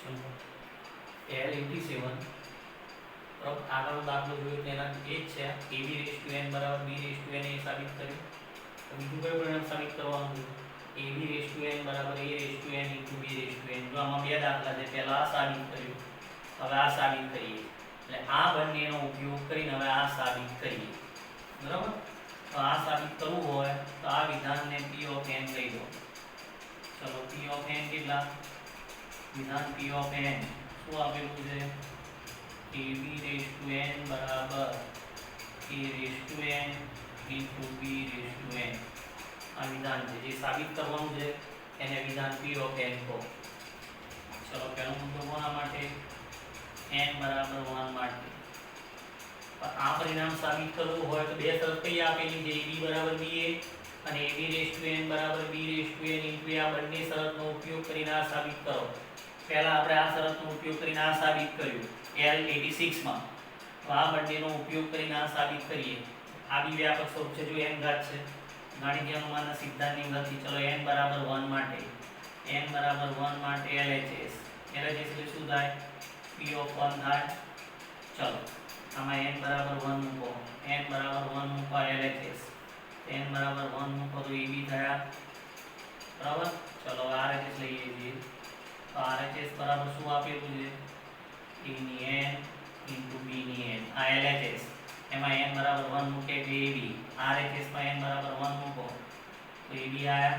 ચલો L 87 બરાબર આગળનો દાખલો જોયો તેના એ જ છે ab બરાબર b એ સાબિત કર્યું તો બીજું કયું પરિણામ સાબિત કરવાનું છે ab બરાબર a b જો આમાં બે દાખલા છે પહેલા આ સાબિત કર્યું હવે આ સાબિત કરીએ એટલે આ બંનેનો ઉપયોગ કરીને હવે આ સાબિત કરીએ બરાબર તો આ સાબિત કરવું હોય તો આ વિધાનને p ઓફ n કહી દો ચલો p ઓફ n કેટલા વિધાન p ઓફ n શું આપેલું છે ab બરાબર a n b n આ વિધાન છે જે સાબિત કરવાનું છે એને વિધાન p ઓફ n કહો ચલો પહેલો મુદ્દો કોના માટે n બરાબર 1 માટે આ પરિણામ સાબિત કરવું હોય તો બે શરત કઈ આપેલી છે ab બરાબર ba અને ab બરાબર b n આ બંને શરતનો ઉપયોગ કરીને આ સાબિત કરો પહેલા આપણે આ શરતનો ઉપયોગ કરીને આ સાબિત કર્યું L 86 માં તો આ બંનેનો ઉપયોગ કરીને આ સાબિત કરીએ આ બી વ્યાપક સ્વરૂપ છે જો n ઘાત છે ગાણિતિક અનુમાનના સિદ્ધાંતની મદદથી ચલો n બરાબર 1 માટે LHS એટલે શું થાય p ઓફ 1 થાય ચલો આમાં n બરાબર 1 મૂકો n બરાબર 1 મૂકો LHS n બરાબર 1 મૂકો તો ab થયા બરાબર ચલો RHS લઈએ છીએ તો RHS બરાબર શું આપેલું છે a ની n b ની n આ LHS એમાં n બરાબર 1 મૂકે એટલે ab RHS માં n બરાબર 1 મૂકો તો ab આયા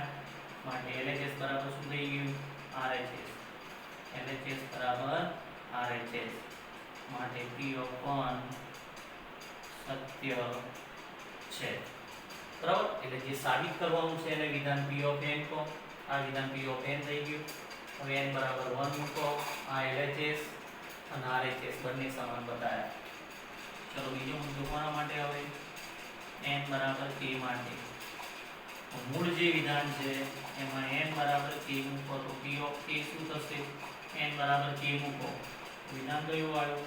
માટે LHS બરાબર શું થઈ ગયું RHS LHS બરાબર RHS માટે p ઓફ 1 સત્ય છે બરાબર એટલે જે સાબિત કરવાનું છે એને વિધાન p ઓફ n કહો આ વિધાન p ઓફ n થઈ ગયું હવે n બરાબર 1 મૂકો આ LHS અને RHS બંને સમાન બતાવ્યા ચલો બીજો મુદ્દો કોના માટે હવે n બરાબર k માટે મૂળ જે વિધાન છે એમાં n બરાબર k મૂકો તો p ઓફ k શું થશે n બરાબર k મૂકો વિધાન કયું આવ્યું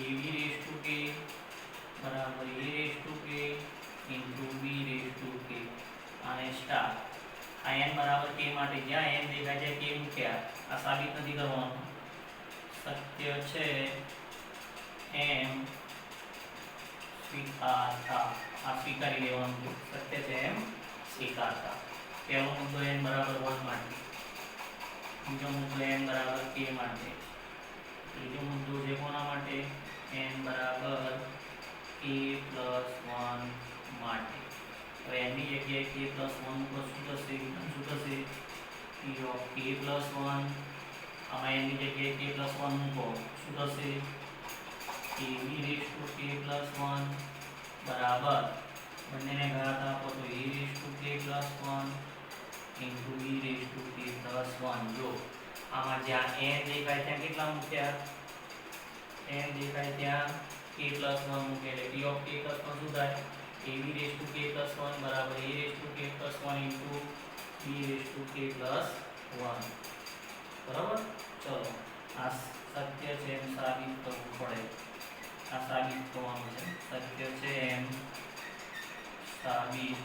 ab બરાબર a b અને સ્ટાર આ n બરાબર k માટે જ્યાં n દેખાય છે k મૂક્યા આ સાબિત નથી કરવાનું સત્ય છે એમ સ્વીકારતા આ સ્વીકારી લેવાનું સત્ય છે એમ સ્વીકારતા પહેલો મુદ્દો n બરાબર 1 માટે બીજો મુદ્દો n બરાબર k માટે ત્રીજો મુદ્દો છે કોના માટે n બરાબર k + 1 માટે હવે n ની જગ્યાએ k + 1 ઉપર શું થશે p ઓફ k + 1 આમાં n ની જગ્યાએ k + 1 મૂકો શું થશે ab k + 1 બરાબર બંનેને ઘાત આપો તો a k + 1 b k + 1 જો આમાં જ્યાં n દેખાય ત્યાં કેટલા મૂક્યા n દેખાય ત્યાં k + 1 મૂકે એટલે p ઓફ k + 1 શું થાય ab k + 1 બરાબર a k + 1 b k + 1 બરાબર ચલો આ સત્ય છે એમ સાબિત કરવું પડે આ સાબિત કરવાનું છે સત્ય છે એમ સાબિત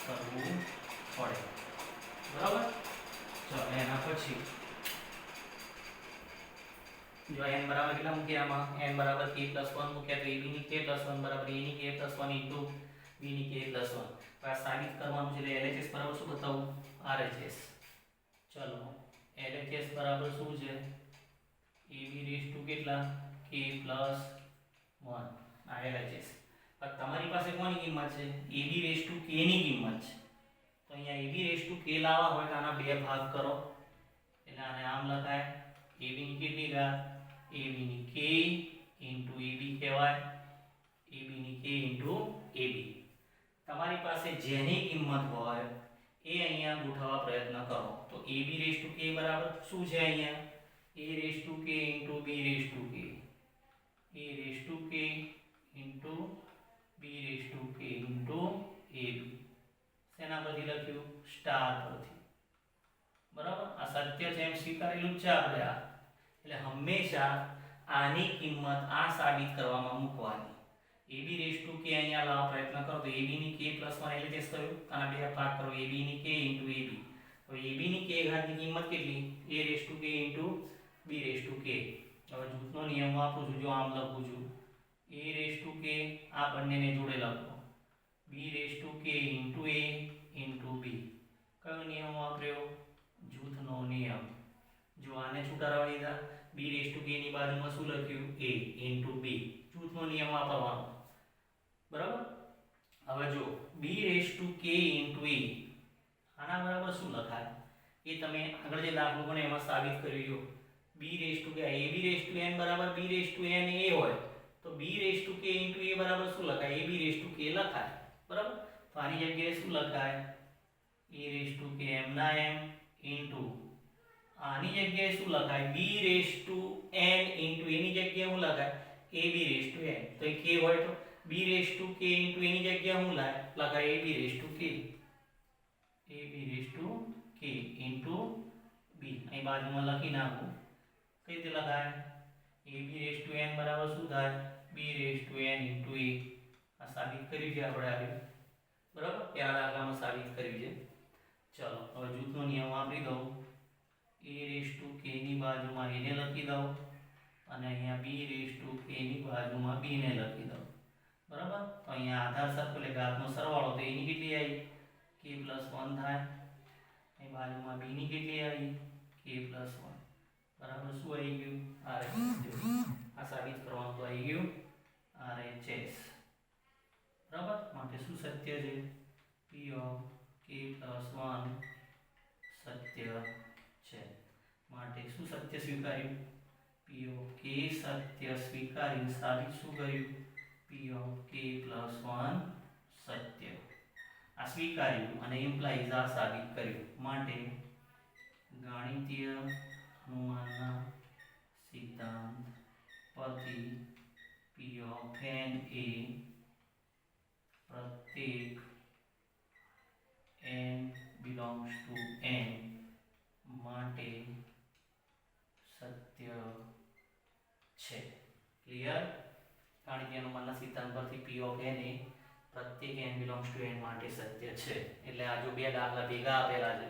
કરવું પડે બરાબર ચલો એના પછી જો n બરાબર કેટલા મૂક્યા આમાં n બરાબર k + 1 મૂક્યા તો ab ની k + 1 બરાબર a ની k + 1 b ની k + 1 તો આ સાબિત કરવાનું છે એટલે LHS બરાબર શું બતાવું RHS ચલો LHS બરાબર શું છે ab કેટલા k + 1 આ LHS પણ તમારી પાસે કોની કિંમત છે ab k ની કિંમત છે તો અહીંયા ab k લાવવા હોય તો આના બે ભાગ કરો એટલે આને આમ લખાય ab ની કેટલી ઘાત ab ની k ab કહેવાય ab ની k ab તમારી પાસે જેની કિંમત હોય એ અહીંયા ગોઠવવા પ્રયત્ન કરો તો ab k બરાબર શું છે અહીંયા a k b k a k b k ab શેના પરથી લખ્યું સ્ટાર પરથી બરાબર આ સત્ય છે એમ સ્વીકારેલું છે આપણે આ એટલે હંમેશા આની કિંમત આ સાબિત કરવામાં મૂકવાની ab k અહીંયા લાવવા પ્રયત્ન કરો તો ab ની k + 1 LHS થયું આના બે ભાગ કરો ab ની k ab તો હવે ab ની k ઘાતની કિંમત કેટલી a raise to k into b raise to k. હવે જૂથનો નિયમ વાપરું છું, જો આમ લખું છું a રેઝ ટુ k, આ બંનેને જોડે લખો b raise to k into a into b. કયો નિયમ વાપર્યો? જૂથનો નિયમ. જો આને છૂટા દીધા, b રેઝ ટુ k ની બાજુમાં શું લખ્યું a ઇન્ટુ b. જૂથનો નિયમ વાપરવાનો, બરાબર. હવે જો b raise to k into a, આના બરાબર શું લખાય એ તમે આગળ જે દાખલો બને એમાં સાબિત કરી લો. b raise to k, ab raise to n બરાબર b raise to n a હોય તો b raise to k into a બરાબર શું લખાય? ab રેઝ ટુ k લખાય, બરાબર. તો આની જગ્યાએ શું લખાય? a raise to k m ના m ઇન્ટુ આની જગ્યાએ શું લખાય? b raise to n into એની જગ્યાએ શું લખાય? ab raise to n. તો એ k હોય તો b raise to k into એની જગ્યાએ શું લખાય? ab raise to k. ab raise to k into b અહીં બાજુમાં લખી નાખું. કઈ રીતે લખાય? ab રેઝ ટુ n બરાબર શું થાય? b raise to n into a. આ સાબિત કર્યું છે આપણે આગળ, બરાબર. પહેલા દાખલામાં સાબિત કર્યું છે. ચલો હવે જૂથનો નિયમ વાપરી દઉં. a રેઝ ટુ k ની બાજુમાં a ને લખી દઉં અને અહીંયા b રેઝ ટુ k ની બાજુમાં b ને લખી દઉં, બરાબર. તો અહીંયા આધાર સરખો એટલે ઘાતનો સરવાળો તો a ની કેટલી આવી? k + 1 થાય. અહીં બાજુમાં b ની કેટલી આવી? k + 1. બરાબર. શું આવી ગયું? RHS. આ સાબિત કરવાનું તો આવી ગયું RHS, બરાબર. માટે શું સત્ય છે? p ઓફ k + 1 સત્ય છે. માટે શું સત્ય સ્વીકાર્યું? p ઓફ k સત્ય સ્વીકાર્યું. સાબિત શું કર્યું? p ઓફ k + 1 સત્ય. આ સ્વીકાર્યું અને ઇમ્પ્લાઇઝ આ સાબિત કર્યું. માટે ગાણિતીય અનુમાનના સિદ્ધાંત પરથી p ઓફ n એ પ્રત્યેક n belongs to n માટે સત્ય છે. ક્લિયર? ગાણિતીય અનુમાનના સિદ્ધાંત પરથી p ઓફ n એ પ્રત્યેક n belongs to n માટે સત્ય છે. એટલે આ જો બે દાખલા ભેગા આપેલા છે,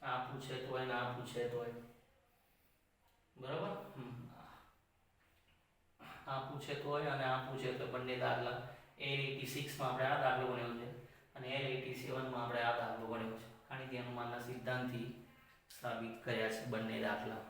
આ પૂછે તોય ને આ પૂછે તોય, બરાબર. આ પૂછે તોય અને આ પૂછે તો બંને દાખલા L86 માં આપણે આ દાખલો ગણ્યો છે અને L87 માં આપણે આ દાખલો ગણ્યો છે. ગાણિતીય અનુમાનના સિદ્ધાંતથી સાબિત કર્યા છે બંને દાખલા.